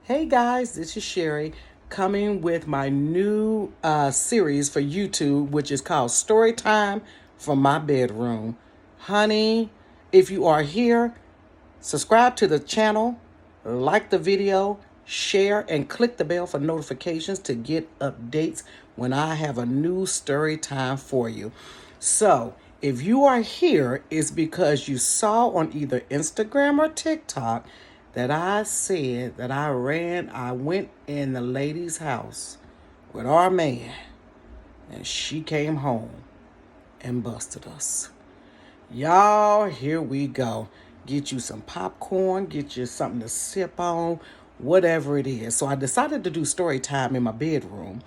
Hey guys, this is Sherry coming with my new series for YouTube, which is called Storytime from My Bedroom. Honey, if you are here, subscribe to the channel, like the video, share, and click the bell for notifications to get updates when I have a new story time for you. So, if you are here, it's because you saw on either Instagram or TikTok that I said that I went in the lady's house with our man, and she came home and busted us. Y'all, here we go. Get you some popcorn, get you something to sip on, whatever it is. So I decided to do story time in my bedroom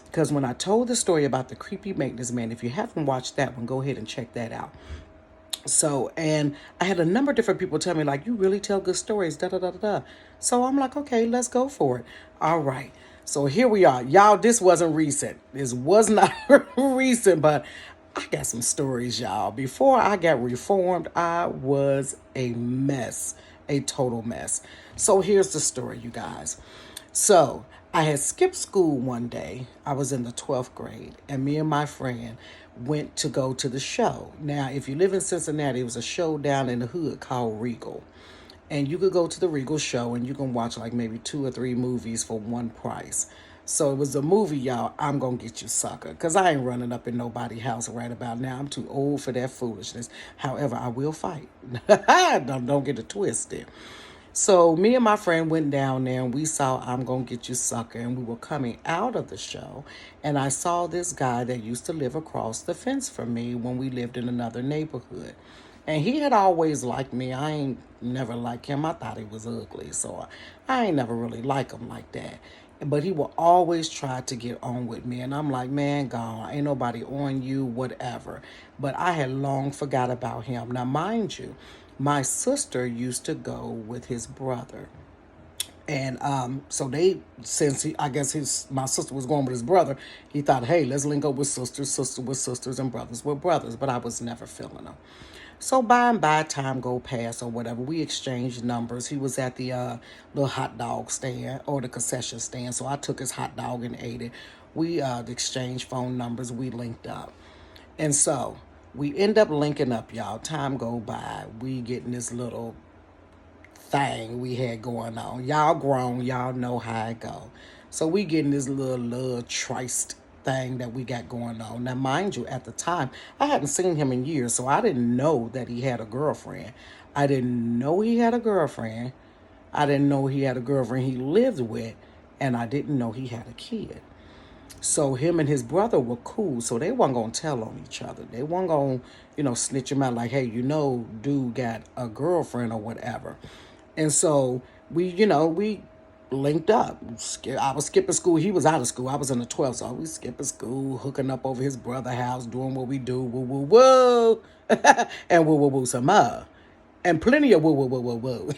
because when I told the story about the creepy maintenance man, if you haven't watched that one, go ahead and check that out. So, and I had a number of different people tell me, like, you really tell good stories, da da da da da. So I'm like, okay, let's go for it. All right. So here we are. Y'all, this wasn't recent. This was not recent, but I got some stories, y'all. Before I got reformed, I was a mess, a total mess. So here's the story, you guys. So I had skipped school one day. I was in the 12th grade, and me and my friend went to go to the show. Now, if you live in Cincinnati, it was a show down in the hood called Regal. And you could go to the Regal show and you can watch like maybe 2 or 3 movies for one price. So it was a movie, y'all, I'm Gonna Get You Sucker. Because I ain't running up in nobody's house right about now. I'm too old for that foolishness. However, I will fight. don't get it twisted. So me and my friend went down there and we saw I'm Gonna Get You Sucker, and we were coming out of the show and I saw this guy that used to live across the fence from me when we lived in another neighborhood. And he had always liked me. I ain't never liked him. I thought he was ugly, so I ain't never really like him like that. But he will always try to get on with me. And I'm like, man, gone. Ain't nobody on you, whatever. But I had long forgot about him. Now, mind you, my sister used to go with his brother. And so since I guess my sister was going with his brother, he thought, hey, let's link up with sisters, sister with sisters, and brothers with brothers. But I was never feeling them. So by and by, time go past or whatever, we exchanged numbers. He was at the little hot dog stand or the concession stand, so I took his hot dog and ate it. We exchanged phone numbers. We linked up, and so we end up linking up, y'all. Time go by, we getting this little thing we had going on. Y'all grown, y'all know how it go. So we getting this little triced thing that we got going on. Now, mind you, at the time, I hadn't seen him in years, so I didn't know that he had a girlfriend. I didn't know he had a girlfriend. I didn't know he had a girlfriend he lived with, and I didn't know he had a kid. So him and his brother were cool, so they weren't gonna tell on each other. They weren't gonna, snitch him out like, hey, dude got a girlfriend or whatever. And so we linked up. I was skipping school. He was out of school. I was in the 12th, so we skipping school, hooking up over his brother's house, doing what we do, woo, woo, woo, and woo, woo, woo, some more. And plenty of woo, woo, woo, woo, woo.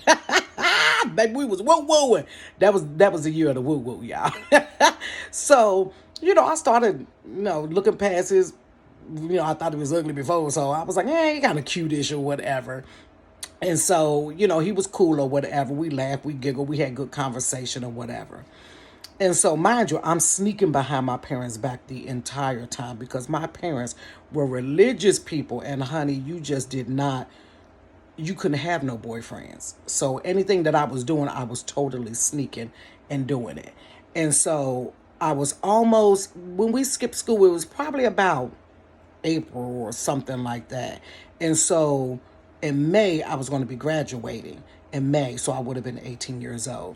Baby, we was woo, woo. That was the year of the woo, woo, y'all. So, I started, looking past his, I thought he was ugly before, so I was like, he kind of cute-ish or whatever. And so, he was cool or whatever. We laughed, we giggled, we had good conversation or whatever. And so, mind you, I'm sneaking behind my parents' back the entire time because my parents were religious people. And honey, you couldn't have no boyfriends. So anything that I was doing, I was totally sneaking and doing it. And so I was almost, when we skipped school, it was probably about April or something like that. And so in May, I was going to be graduating in May, so I would have been 18 years old.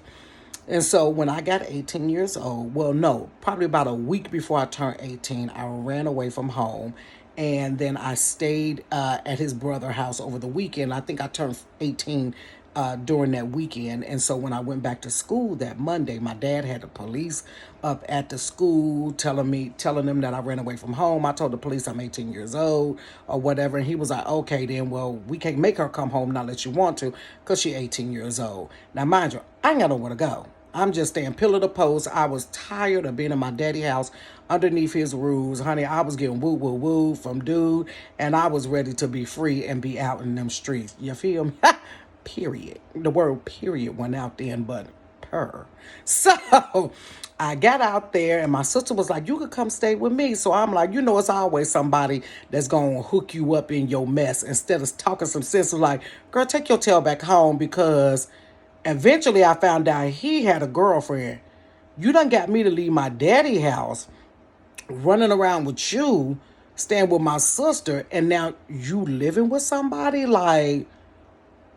And so when I got 18 years old, well, no, probably about a week before I turned 18, I ran away from home. And then I stayed at his brother's house over the weekend. I think I turned 18 during that weekend. And so when I went back to school that Monday, my dad had the police up at the school telling them that I ran away from home. I told the police I'm 18 years old or whatever. And he was like, okay, then, well, we can't make her come home now that you want to because she's 18 years old. Now, mind you, I ain't got nowhere to go. I'm just staying pillar to post. I was tired of being in my daddy house underneath his rules. Honey, I was getting woo, woo, woo from dude, and I was ready to be free and be out in them streets. You feel me? Period. The word period went out then, but her. So I got out there and my sister was like, you could come stay with me. So I'm like, it's always somebody that's going to hook you up in your mess instead of talking some sense of like, girl, take your tail back home because eventually I found out he had a girlfriend. You done got me to leave my daddy house running around with you, staying with my sister, and now you living with somebody? Like,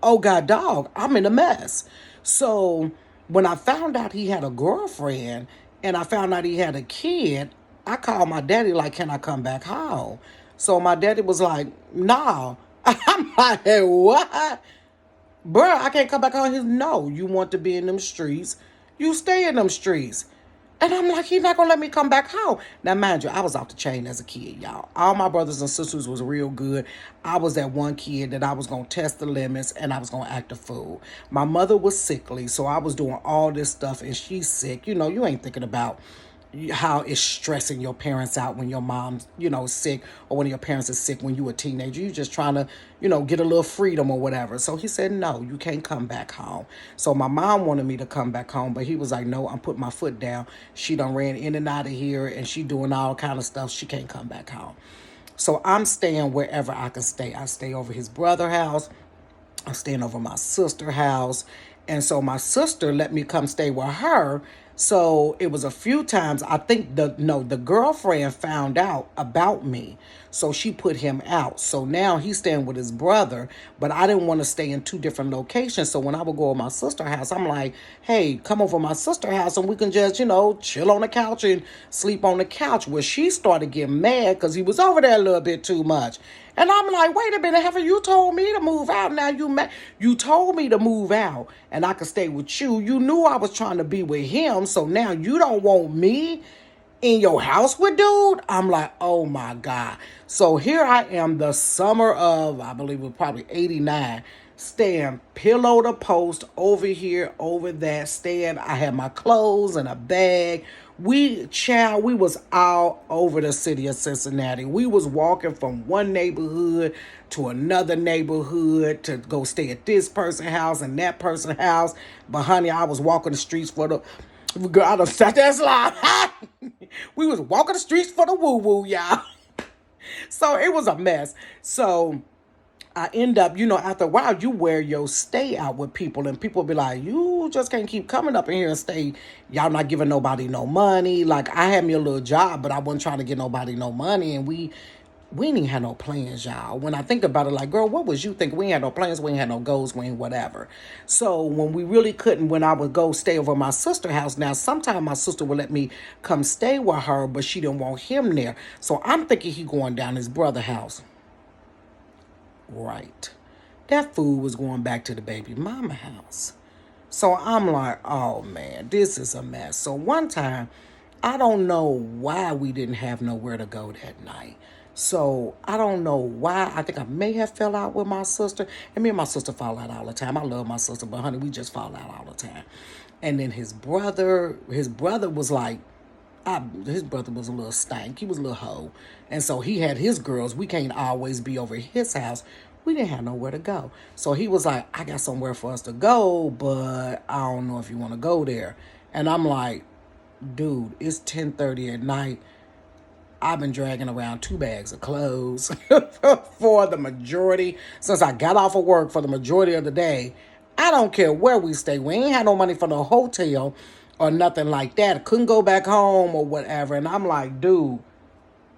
oh God, dog, I'm in a mess. So when I found out he had a girlfriend and I found out he had a kid, I called my daddy like, can I come back home? So my daddy was like, nah. I'm like, what? Bruh, I can't come back home. He's, no, you want to be in them streets, you stay in them streets. And I'm like, he's not going to let me come back home. Now, mind you, I was off the chain as a kid, y'all. All my brothers and sisters was real good. I was that one kid that I was going to test the limits and I was going to act a fool. My mother was sickly, so I was doing all this stuff and she's sick. You ain't thinking about how it's stressing your parents out when your mom's, sick, or when your parents are sick when you a teenager. You just trying to, get a little freedom or whatever. So he said, no, you can't come back home. So my mom wanted me to come back home, but he was like, no, I'm putting my foot down. She done ran in and out of here and she doing all kind of stuff. She can't come back home. So I'm staying wherever I can stay. I stay over his brother's house. I'm staying over my sister's house. And so my sister let me come stay with her. So it was a few times. I think the girlfriend found out about me. So she put him out. So now he's staying with his brother, but I didn't want to stay in two different locations. So when I would go to my sister's house, I'm like, hey, come over to my sister's house and we can just, chill on the couch and sleep on the couch. Well, she started getting mad because he was over there a little bit too much. And I'm like, wait a minute, haven't you told me to move out? Now you told me to move out and I could stay with you. You knew I was trying to be with him. So now you don't want me in your house with dude? I'm like, oh my God. So here I am, the summer of, I believe it was probably 89, staying pillow to post, over here, over that, staying. I had my clothes and a bag. We was all over the city of Cincinnati. We was walking from one neighborhood to another neighborhood to go stay at this person's house and that person's house. But honey, I was walking the streets for the, girl, I done sat there slide. We was walking the streets for the woo-woo, y'all. So it was a mess. So I end up, after a while, you wear your stay out with people, and people be like, you just can't keep coming up in here and stay. Y'all not giving nobody no money. Like, I had me a little job, but I wasn't trying to get nobody no money, and we didn't have no plans, y'all. When I think about it, like, girl, what was you thinking? We ain't had no plans, we ain't had no goals, we ain't whatever. So when we really couldn't, when I would go stay over my sister's house, now sometimes my sister would let me come stay with her, but she didn't want him there. So I'm thinking he going down his brother's house. Right. That fool was going back to the baby mama house. So I'm like, oh man, this is a mess. So one time, I don't know why we didn't have nowhere to go that night. So I don't know why. I think I may have fell out with my sister. And me and my sister fall out all the time. I love my sister, but honey, we just fall out all the time. And then his brother was like, his brother was a little stank. He was a little hoe. And so he had his girls. We can't always be over at his house. We didn't have nowhere to go. So he was like, I got somewhere for us to go, but I don't know if you want to go there. And I'm like, dude, it's 10:30 at night. I've been dragging around 2 bags of clothes for the majority, since I got off of work, for the majority of the day. I don't care where we stay. We ain't had no money for the hotel or nothing like that. Couldn't go back home or whatever. And I'm like, dude,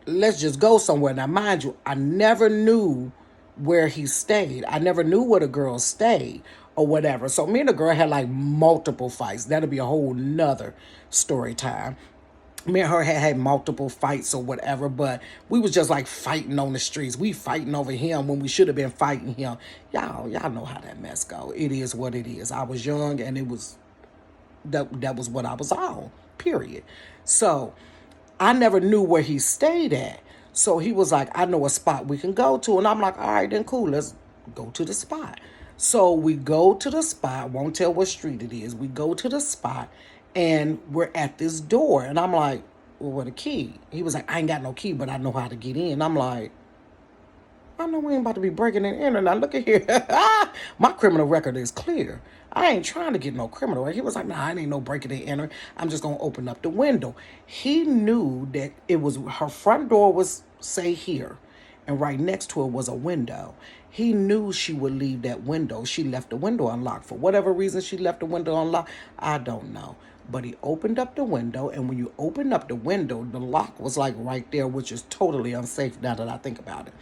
let's just go somewhere. Now, mind you, I never knew where he stayed. I never knew where the girl stayed or whatever. So me and the girl had like multiple fights. That'll be a whole nother story time. Me and her had multiple fights or whatever, but we was just like fighting on the streets. We fighting over him when we should have been fighting him. Y'all know how that mess go. It is what it is. I was young and it was that was what I was on, period. So I never knew where he stayed at. So he was like, I know a spot we can go to. And I'm like, all right, then cool, let's go to the spot. So we go to the spot, won't tell what street it is. We go to the spot and we're at this door. And I'm like, well, what a key? He was like, I ain't got no key, but I know how to get in. I'm like, I know we ain't about to be breaking and entering. Now look at here. My criminal record is clear. I ain't trying to get no criminal. He was like, nah, I ain't no breaking and entering. I'm just gonna open up the window. He knew that it was her front door was say here, and right next to it was a window. He knew she would leave that window. She left the window unlocked. For whatever reason she left the window unlocked, I don't know. But he opened up the window, and when you open up the window, the lock was like right there, which is totally unsafe now that I think about it.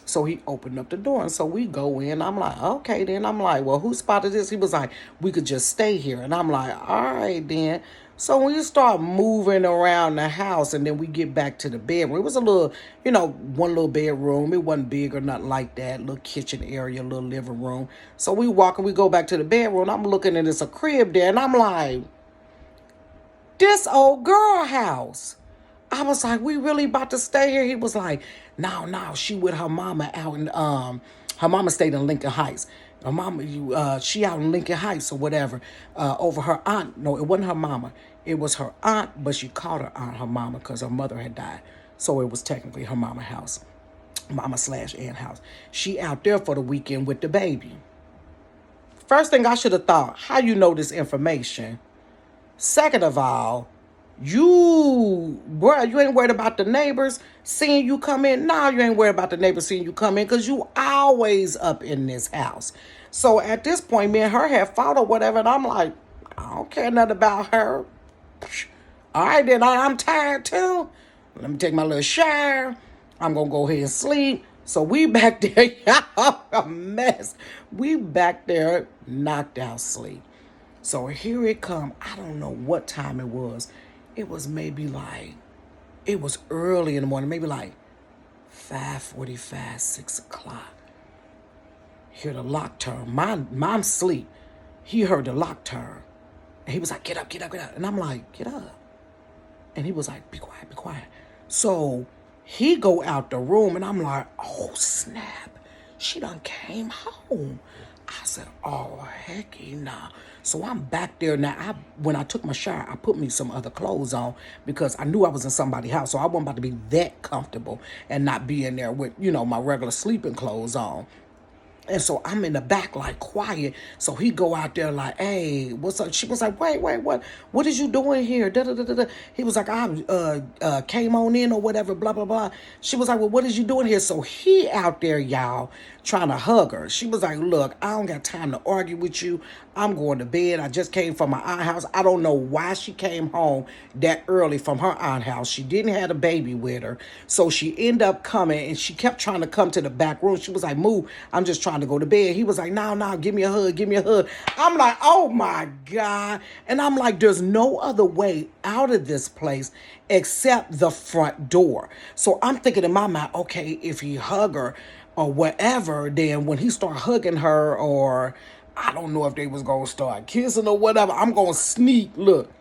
So he opened up the door, and so we go in. I'm like, okay, then. I'm like, well, who spotted this? He was like, we could just stay here. And I'm like, all right, then. So we start moving around the house, and then we get back to the bedroom. It was a little, one little bedroom. It wasn't big or nothing like that. Little kitchen area, little living room. So we walk and we go back to the bedroom. I'm looking at this a crib there, and I'm like, this old girl house. I was like, we really about to stay here? He was like, no, she with her mama out in, her mama stayed in Lincoln Heights. Her mama, she out in Lincoln Heights or whatever, over her aunt. No, it wasn't her mama. It was her aunt, but she called her aunt her mama because her mother had died. So it was technically her mama house, mama/aunt house. She out there for the weekend with the baby. First thing I should have thought, how you know this information? Second of all, you ain't worried about the neighbors seeing you come in. No, you ain't worried about the neighbors seeing you come in because you always up in this house. So at this point, me and her had fought or whatever, and I'm like, I don't care nothing about her. All right, then I'm tired too. Let me take my little shower. I'm going to go ahead and sleep. So we back there, y'all, a mess. We back there, knocked out sleep. So here it come. I don't know what time it was. It was it was early in the morning, maybe like 5:45, 6 o'clock. Hear the lock turn. Mom sleep. He heard the lock turn. And he was like, get up, get up, get up. And I'm like, get up. And he was like, be quiet, be quiet. So he go out the room, and I'm like, oh, snap. She done came home. I said, oh, hecky nah. So I'm back there now. When I took my shower, I put me some other clothes on because I knew I was in somebody's house. So I wasn't about to be that comfortable and not be in there with, my regular sleeping clothes on. And so I'm in the back like quiet. So he go out there like, hey, what's up? She was like, wait, what is you doing here? Da, da, da, da, da. He was like, I came on in or whatever, blah, blah, blah. She was like, well, what is you doing here? So he out there, y'all, trying to hug her. She was like, look, I don't got time to argue with you. I'm going to bed. I just came from my aunt's house. I don't know why she came home that early from her aunt's house. She didn't have a baby with her. So she ended up coming, and she kept trying to come to the back room. She was like, move, I'm just trying to go to bed. He was like, no, give me a hug, give me a hug. I'm like, oh my God. And I'm like, there's no other way out of this place except the front door. So I'm thinking in my mind, okay, if he hug her or whatever, then when he start hugging her, or I don't know if they was going to start kissing or whatever, I'm going to sneak, look,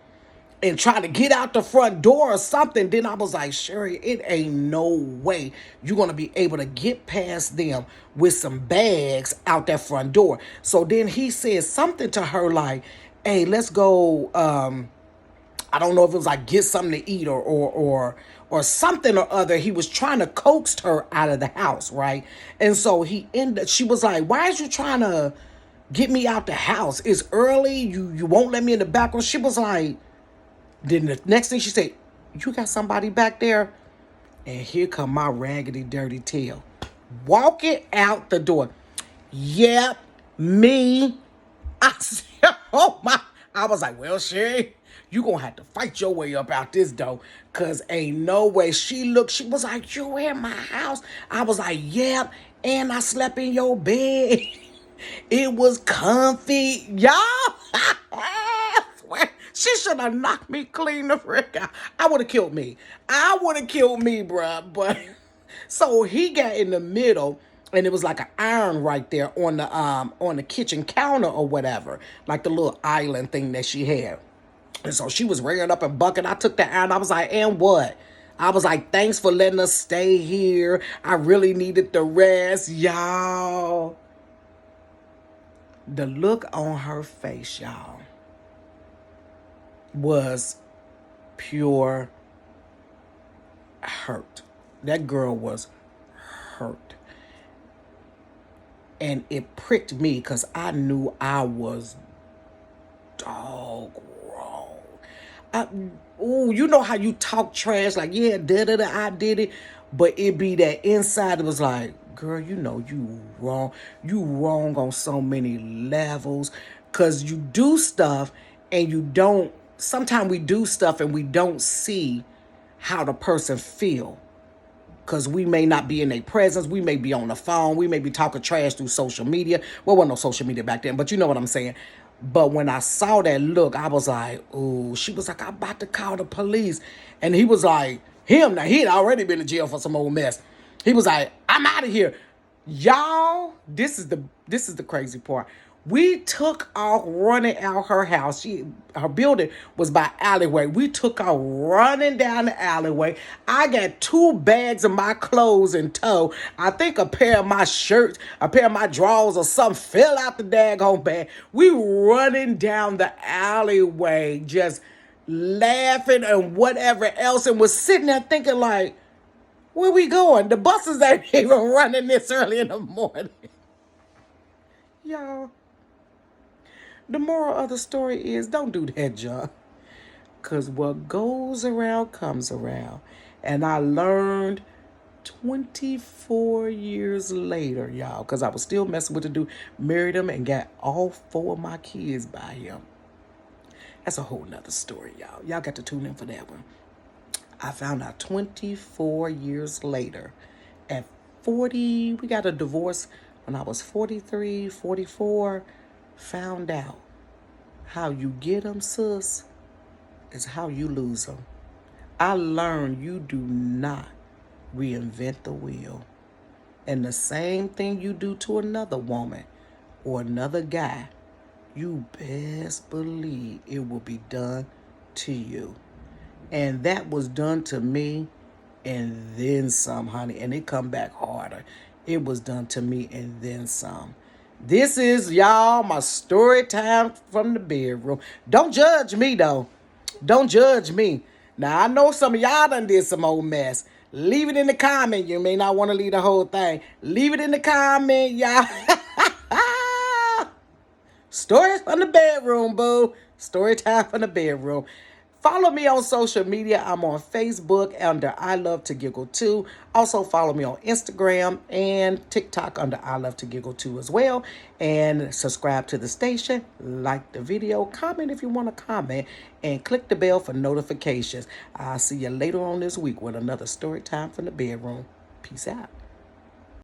and try to get out the front door or something. Then I was like, Sherry, it ain't no way you're going to be able to get past them with some bags out that front door. So then he said something to her like, hey, let's go, I don't know if it was like get something to eat or something or other. He was trying to coax her out of the house, right? And so she was like, why is you trying to get me out the house? It's early. You won't let me in the back room. She was like, then the next thing she said, you got somebody back there? And here come my raggedy, dirty tail. Walking out the door. Yep, me. I said, oh my. I was like, well, Sherry, you gonna have to fight your way up out this door. Cause ain't no way. She was like, you in my house? I was like, yep. And I slept in your bed. It was comfy. Y'all. She should have knocked me clean the frick out. I would have killed me. Bruh. But so he got in the middle, and it was like an iron right there on the kitchen counter or whatever, like the little island thing that she had. And so she was rearing up and bucking. I took the iron. I was like, and what? I was like, thanks for letting us stay here. I really needed the rest, y'all. The look on her face, y'all, was pure hurt. That girl was hurt. And it pricked me because I knew I was dog wrong. I, ooh, you know how you talk trash, like, yeah, da-da-da, I did it. But it be that inside that was like, girl, you know you wrong. You wrong on so many levels. Because you do stuff and you don't, sometimes we do stuff and we don't see how the person feel, because we may not be in their presence. We may be on the phone. We may be talking trash through social media. Well, wasn't no social media back then, but you know what I'm saying. But when I saw that look, I was like, ooh, she was like, I'm about to call the police. And he was like, now he had already been in jail for some old mess. He was like, I'm out of here. Y'all, this is the crazy part. We took off running out her house. Her building was by alleyway. We took off running down the alleyway. I got 2 bags of my clothes in tow. I think a pair of my shirts, a pair of my drawers or something fell out the daggone bag. We running down the alleyway, just laughing and whatever else, and was sitting there thinking like, where we going? The buses ain't even running this early in the morning. Y'all, the moral of the story is don't do that, John. Because what goes around comes around. And I learned 24 years later, y'all, because I was still messing with the dude, married him and got all 4 of my kids by him. That's a whole nother story, y'all. Y'all got to tune in for that one. I found out 24 years later, at 40, we got a divorce when I was 43, 44, found out how you get them, sis, is how you lose them. I learned you do not reinvent the wheel. And the same thing you do to another woman or another guy, you best believe it will be done to you. And that was done to me and then some, honey. And it come back harder. It was done to me and then some. This is, y'all, my story time from the bedroom. Don't judge me, though. Don't judge me. Now, I know some of y'all done did some old mess. Leave it in the comment. You may not want to leave the whole thing. Leave it in the comment, y'all. Stories from the bedroom, boo. Story time from the bedroom. Follow me on social media. I'm on Facebook under I Love to Giggle Too. Also follow me on Instagram and TikTok under I Love to Giggle Too as well. And subscribe to the station, like the video, comment if you want to comment, and click the bell for notifications. I'll see you later on this week with another story time from the bedroom. Peace out.